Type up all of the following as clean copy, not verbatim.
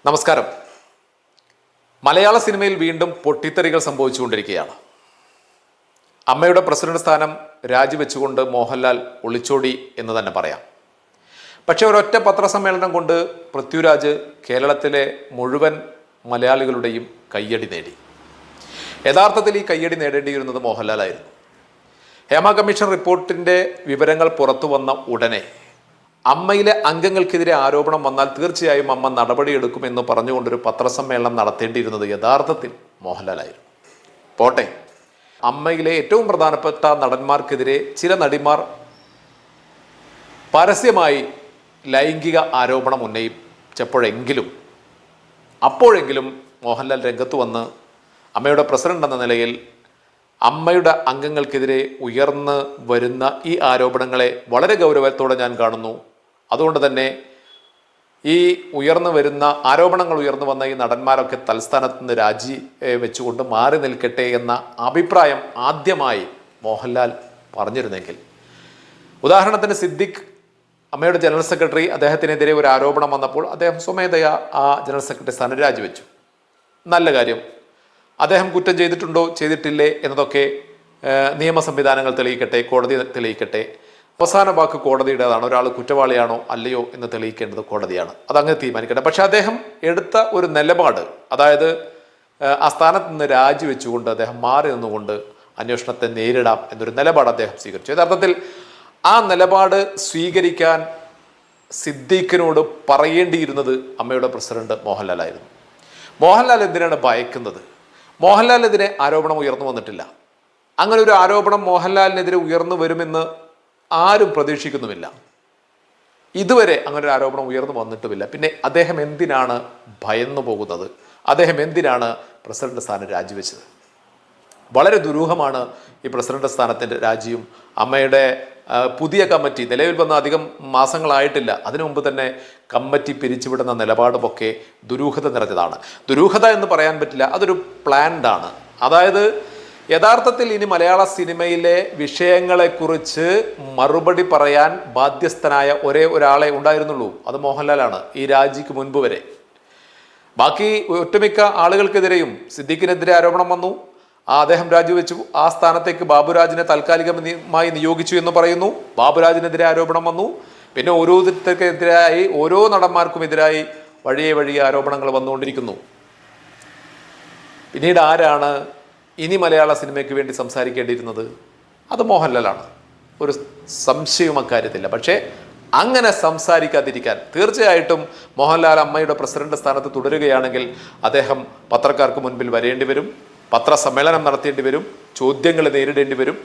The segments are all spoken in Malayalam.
നമസ്കാരം. മലയാള സിനിമയിൽ വീണ്ടും പൊട്ടിത്തെറികൾ സംഭവിച്ചുകൊണ്ടിരിക്കുകയാണ്. അമ്മയുടെ പ്രസിഡന്റ് സ്ഥാനം രാജിവെച്ചുകൊണ്ട് മോഹൻലാൽ ഒളിച്ചോടി എന്ന് തന്നെ പറയാം. പക്ഷേ ഒരൊറ്റ പത്രസമ്മേളനം കൊണ്ട് പൃഥ്വിരാജ് കേരളത്തിലെ മുഴുവൻ മലയാളികളുടെയും കയ്യടി നേടി. യഥാർത്ഥത്തിൽ ഈ കയ്യടി നേടേണ്ടിയിരുന്നത് മോഹൻലാലായിരുന്നു. ഹേമ കമ്മീഷൻ റിപ്പോർട്ടിൻ്റെ വിവരങ്ങൾ പുറത്തു വന്ന ഉടനെ അമ്മയിലെ അംഗങ്ങൾക്കെതിരെ ആരോപണം വന്നാൽ തീർച്ചയായും അമ്മ നടപടിയെടുക്കുമെന്ന് പറഞ്ഞുകൊണ്ടൊരു പത്രസമ്മേളനം നടത്തേണ്ടിയിരുന്നത് യഥാർത്ഥത്തിൽ മോഹൻലാലായിരുന്നു. പോട്ടെ, അമ്മയിലെ ഏറ്റവും പ്രധാനപ്പെട്ട നടന്മാർക്കെതിരെ ചില നടിമാർ പരസ്യമായി ലൈംഗിക ആരോപണം അപ്പോഴെങ്കിലും മോഹൻലാൽ രംഗത്ത് വന്ന് അമ്മയുടെ പ്രസിഡന്റ് എന്ന നിലയിൽ അമ്മയുടെ അംഗങ്ങൾക്കെതിരെ ഉയർന്നു വരുന്ന ഈ ആരോപണങ്ങളെ വളരെ ഗൗരവത്തോടെ ഞാൻ കാണുന്നു. അതുകൊണ്ട് തന്നെ ഈ ആരോപണങ്ങൾ ഉയർന്നു വന്ന ഈ നടന്മാരൊക്കെ തൽസ്ഥാനത്ത് നിന്ന് രാജി വെച്ചുകൊണ്ട് മാറി നിൽക്കട്ടെ എന്ന അഭിപ്രായം ആദ്യമായി മോഹൻലാൽ പറഞ്ഞിരുന്നെങ്കിൽ, ഉദാഹരണത്തിന് സിദ്ദിഖ് അമ്മയുടെ ജനറൽ സെക്രട്ടറി, അദ്ദേഹത്തിനെതിരെ ഒരു ആരോപണം വന്നപ്പോൾ അദ്ദേഹം സ്വമേധയാ ആ ജനറൽ സെക്രട്ടറി സ്ഥാനം രാജിവെച്ചു. നല്ല കാര്യം. അദ്ദേഹം കുറ്റം ചെയ്തിട്ടുണ്ടോ ചെയ്തിട്ടില്ലേ എന്നതൊക്കെ നിയമ സംവിധാനങ്ങൾ തെളിയിക്കട്ടെ, കോടതി തെളിയിക്കട്ടെ. അവസാന വാക്ക് കോടതിയുടേതാണ്. ഒരാൾ കുറ്റവാളിയാണോ അല്ലയോ എന്ന് തെളിയിക്കേണ്ടത് കോടതിയാണ്. അതങ്ങനെ തീരുമാനിക്കട്ടെ. പക്ഷെ അദ്ദേഹം എടുത്ത ഒരു നിലപാട്, അതായത് ആ സ്ഥാനത്ത് നിന്ന് രാജിവെച്ചുകൊണ്ട് അദ്ദേഹം മാറി നിന്നുകൊണ്ട് അന്വേഷണത്തെ നേരിടാം എന്നൊരു നിലപാട് അദ്ദേഹം സ്വീകരിച്ചു. യഥാർത്ഥത്തിൽ ആ നിലപാട് സ്വീകരിക്കാൻ സിദ്ദീഖിനോട് പറയേണ്ടിയിരുന്നത് അമ്മയുടെ പ്രസിഡന്റ് മോഹൻലാലായിരുന്നു. മോഹൻലാൽ എന്തിനാണ് ഭയക്കുന്നത്? മോഹൻലാലിനെതിരെ ആരോപണം ഉയർന്നു വന്നിട്ടില്ല. അങ്ങനെ ഒരു ആരോപണം മോഹൻലാലിനെതിരെ ഉയർന്നു വരുമെന്ന് ആരും പ്രതീക്ഷിക്കുന്നുമില്ല. ഇതുവരെ അങ്ങനെ ഒരു ആരോപണം ഉയർന്നു വന്നിട്ടുമില്ല. പിന്നെ അദ്ദേഹം എന്തിനാണ് ഭയന്നു പോകുന്നത്? അദ്ദേഹം എന്തിനാണ് പ്രസിഡന്റ് സ്ഥാനം രാജിവെച്ചത്? വളരെ ദുരൂഹമാണ് ഈ പ്രസിഡന്റ് സ്ഥാനത്തിൻ്റെ രാജിയും. അമ്മയുടെ പുതിയ കമ്മിറ്റി നിലവിൽ വന്ന അധികം മാസങ്ങളായിട്ടില്ല, അതിനു മുമ്പ് തന്നെ കമ്മിറ്റി പിരിച്ചുവിടുന്ന നിലപാടുമൊക്കെ ദുരൂഹത നിറഞ്ഞതാണ്. ദുരൂഹത എന്ന് പറയാൻ പറ്റില്ല, അതൊരു പ്ലാൻഡ് ആണ്. അതായത് യഥാർത്ഥത്തിൽ ഇനി മലയാള സിനിമയിലെ വിഷയങ്ങളെക്കുറിച്ച് മറുപടി പറയാൻ ബാധ്യസ്ഥനായ ഒരേ ഒരാളെ ഉണ്ടായിരുന്നുള്ളൂ, അത് മോഹൻലാലാണ്. ഈ രാജിക്ക് മുൻപ് വരെ ബാക്കി ഒട്ടുമിക്ക ആളുകൾക്കെതിരെയും സിദ്ദീഖിനെതിരെ ആരോപണം വന്നു, അദ്ദേഹം രാജിവെച്ചു. ആ സ്ഥാനത്തേക്ക് ബാബുരാജിനെ താൽക്കാലികമായി നിയോഗിച്ചു എന്ന് പറയുന്നു. ബാബുരാജിനെതിരെ ആരോപണം വന്നു. പിന്നെ ഓരോരുത്തർക്കെതിരായി, ഓരോ നടന്മാർക്കുമെതിരായി വഴിയെ ആരോപണങ്ങൾ വന്നുകൊണ്ടിരിക്കുന്നു. പിന്നീട് ആരാണ് ഇനി മലയാള സിനിമയ്ക്ക് വേണ്ടി സംസാരിക്കേണ്ടിയിരുന്നത്? അത് മോഹൻലാലാണ്. ഒരു സംശയവും അക്കാര്യത്തില്ല. പക്ഷേ അങ്ങനെ സംസാരിക്കാതിരിക്കാൻ തീർച്ചയായിട്ടും മോഹൻലാൽ അമ്മയുടെ പ്രസിഡന്റ് സ്ഥാനത്ത് തുടരുകയാണെങ്കിൽ അദ്ദേഹം പത്രക്കാർക്ക് മുൻപിൽ വരേണ്ടി വരും, പത്രസമ്മേളനം നടത്തേണ്ടി വരും, ചോദ്യങ്ങൾ നേരിടേണ്ടി വരും.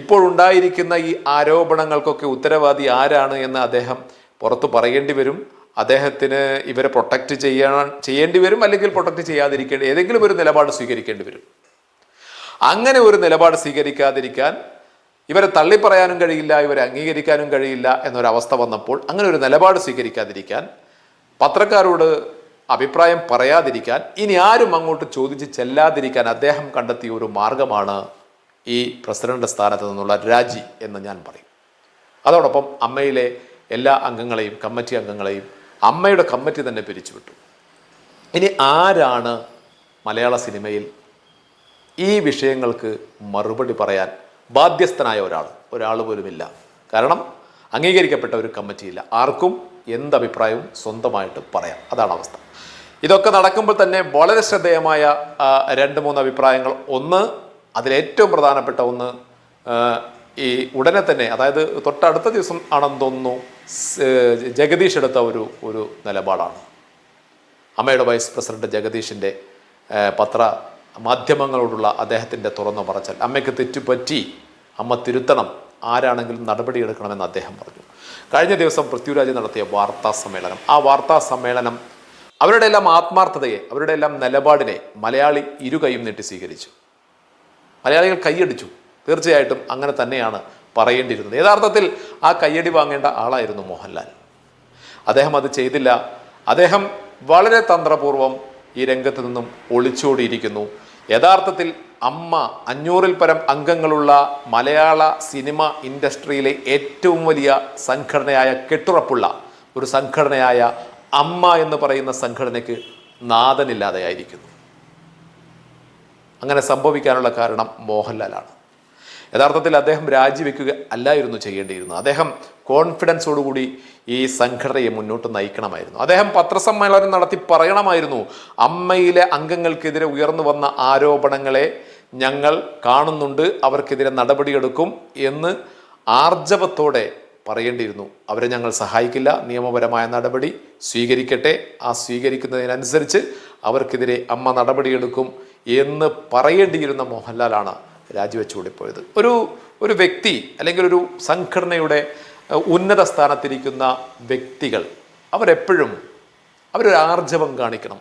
ഇപ്പോഴുണ്ടായിരിക്കുന്ന ഈ ആരോപണങ്ങൾക്കൊക്കെ ഉത്തരവാദി ആരാണ് എന്ന് അദ്ദേഹം പുറത്തു പറയേണ്ടി വരും. അദ്ദേഹത്തിന് ഇവരെ പ്രൊട്ടക്റ്റ് ചെയ്യേണ്ടി വരും, അല്ലെങ്കിൽ പ്രൊട്ടക്റ്റ് ചെയ്യാതിരിക്കേണ്ടി ഏതെങ്കിലും ഒരു നിലപാട് സ്വീകരിക്കേണ്ടി വരും. അങ്ങനെ ഒരു നിലപാട് സ്വീകരിക്കാതിരിക്കാൻ, ഇവരെ തള്ളിപ്പറയാനും കഴിയില്ല, ഇവരെ അംഗീകരിക്കാനും കഴിയില്ല എന്നൊരവസ്ഥ വന്നപ്പോൾ അങ്ങനെ ഒരു നിലപാട് സ്വീകരിക്കാതിരിക്കാൻ, പത്രക്കാരോട് അഭിപ്രായം പറയാതിരിക്കാൻ, ഇനി ആരും അങ്ങോട്ട് ചോദിച്ച് ചെല്ലാതിരിക്കാൻ അദ്ദേഹം കണ്ടെത്തിയ ഒരു മാർഗമാണ് ഈ പ്രസിഡന്റ് സ്ഥാനത്ത് നിന്നുള്ള രാജി എന്ന് ഞാൻ പറയും. അതോടൊപ്പം അമ്മയിലെ എല്ലാ അംഗങ്ങളെയും, കമ്മിറ്റി അംഗങ്ങളെയും അമ്മയുടെ കമ്മിറ്റി തന്നെ പിരിച്ചുവിട്ടു. ഇനി ആരാണ് മലയാള സിനിമയിൽ ഈ വിഷയങ്ങൾക്ക് മറുപടി പറയാൻ ബാധ്യസ്ഥനായ ഒരാൾ പോലുമില്ല. കാരണം അംഗീകരിക്കപ്പെട്ട ഒരു കമ്മിറ്റിയില്ല. ആർക്കും എന്തഭിപ്രായവും സ്വന്തമായിട്ട് പറയാം. അതാണ് അവസ്ഥ. ഇതൊക്കെ നടക്കുമ്പോൾ തന്നെ വളരെ ശ്രദ്ധേയമായ 2-3 അഭിപ്രായങ്ങൾ. ഒന്ന്, അതിലേറ്റവും പ്രധാനപ്പെട്ട ഒന്ന്, ഈ ഉടനെ തന്നെ, അതായത് തൊട്ടടുത്ത ദിവസം ആണെന്ന് തോന്നുന്നു, ജഗദീഷ് എടുത്ത ഒരു നിലപാടാണ്. അമ്മയുടെ വൈസ് പ്രസിഡന്റ് ജഗദീഷിൻ്റെ മാധ്യമങ്ങളോടുള്ള അദ്ദേഹത്തിൻ്റെ തുറന്നു പറച്ചൽ. അമ്മയ്ക്ക് തെറ്റുപറ്റി, അമ്മ തിരുത്തണം, ആരാണെങ്കിലും നടപടിയെടുക്കണമെന്ന് അദ്ദേഹം പറഞ്ഞു. കഴിഞ്ഞ ദിവസം പൃഥ്വിരാജ് നടത്തിയ വാർത്താ സമ്മേളനം, ആ വാർത്താ സമ്മേളനം അവരുടെ എല്ലാം ആത്മാർത്ഥതയെ, അവരുടെ എല്ലാം നിലപാടിനെ മലയാളി ഇരുകൈയും നീട്ടി സ്വീകരിച്ചു. മലയാളികൾ കൈയടിച്ചു. തീർച്ചയായിട്ടും അങ്ങനെ തന്നെയാണ് പറയേണ്ടിയിരുന്നത്. യഥാർത്ഥത്തിൽ ആ കയ്യടി വാങ്ങേണ്ട ആളായിരുന്നു മോഹൻലാൽ. അദ്ദേഹം അത് ചെയ്തില്ല. അദ്ദേഹം വളരെ തന്ത്രപൂർവം ഈ രംഗത്ത് നിന്നും ഒളിച്ചോടിയിരിക്കുന്നു. യഥാർത്ഥത്തിൽ അമ്മ 500-ൽ പരം അംഗങ്ങളുള്ള മലയാള സിനിമ ഇൻഡസ്ട്രിയിലെ ഏറ്റവും വലിയ സംഘടനയായ, കെട്ടുറപ്പുള്ള ഒരു സംഘടനയായ അമ്മ എന്ന് പറയുന്ന സംഘടനയ്ക്ക് നാഥനില്ലാതെയായിരിക്കുന്നു. അങ്ങനെ സംഭവിക്കാനുള്ള കാരണം മോഹൻലാലാണ്. യഥാർത്ഥത്തിൽ അദ്ദേഹം രാജിവെക്കുക അല്ലായിരുന്നു ചെയ്യേണ്ടിയിരുന്നത്. അദ്ദേഹം കോൺഫിഡൻസോടുകൂടി ഈ സംഘടനയെ മുന്നോട്ട് നയിക്കണമായിരുന്നു. അദ്ദേഹം പത്രസമ്മേളനം നടത്തി പറയണമായിരുന്നു, അമ്മയിലെ അംഗങ്ങൾക്കെതിരെ ഉയർന്നു വന്ന ആരോപണങ്ങളെ ഞങ്ങൾ കാണുന്നുണ്ട്, അവർക്കെതിരെ നടപടിയെടുക്കും എന്ന് ആർജവത്തോടെ പറയേണ്ടിയിരുന്നു. അവരെ ഞങ്ങൾ സഹായിക്കില്ല, നിയമപരമായ നടപടി സ്വീകരിക്കട്ടെ, ആ സ്വീകരിക്കുന്നതിനനുസരിച്ച് അവർക്കെതിരെ അമ്മ നടപടിയെടുക്കും എന്ന് പറയേണ്ടിയിരുന്ന മോഹൻലാലാണ് രാജിവെച്ചുകൂടിപ്പോയത്. ഒരു വ്യക്തി അല്ലെങ്കിൽ ഒരു സംഘടനയുടെ ഉന്നത സ്ഥാനത്തിരിക്കുന്ന വ്യക്തികൾ അവരെപ്പോഴും അവരൊരു ആർജവം കാണിക്കണം.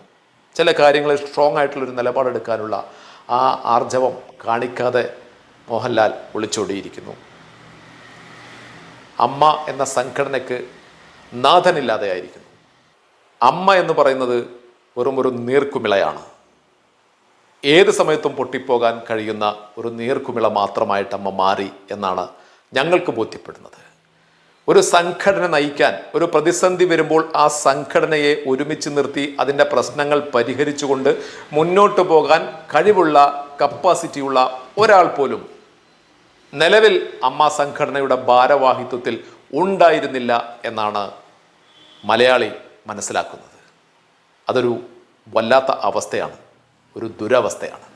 ചില കാര്യങ്ങളിൽ സ്ട്രോങ് ആയിട്ടുള്ളൊരു നിലപാടെടുക്കാനുള്ള ആ ആർജവം കാണിക്കാതെ മോഹൻലാൽ ഒളിച്ചോടിയിരിക്കുന്നു. അമ്മ എന്ന സംഘടനയ്ക്ക് നാഥനില്ലാതെയായിരിക്കുന്നു. അമ്മ എന്ന് പറയുന്നത് വെറും ഒരു നീർക്കുമിളയാണ്. ഏത് സമയത്തും പൊട്ടിപ്പോകാൻ കഴിയുന്ന ഒരു നീർക്കുമിള മാത്രമായിട്ട് അമ്മ മാറി എന്നാണ് ഞങ്ങൾക്ക് ബോധ്യപ്പെടുന്നത്. ഒരു സംഘടന നയിക്കാൻ ഒരു പ്രതിസന്ധി വരുമ്പോൾ ആ സംഘടനയെ ഒരുമിച്ച് നിർത്തി അതിൻ്റെ പ്രശ്നങ്ങൾ പരിഹരിച്ചുകൊണ്ട് മുന്നോട്ട് പോകാൻ കഴിവുള്ള കപ്പാസിറ്റിയുള്ള ഒരാൾ പോലും നിലവിൽ അമ്മ സംഘടനയുടെ ഭാരവാഹിത്വത്തിൽ ഉണ്ടായിരുന്നില്ല എന്നാണ് മലയാളി മനസ്സിലാക്കുന്നത്. അതൊരു വല്ലാത്ത അവസ്ഥയാണ്, ഒരു ദുരവസ്ഥയാണ്.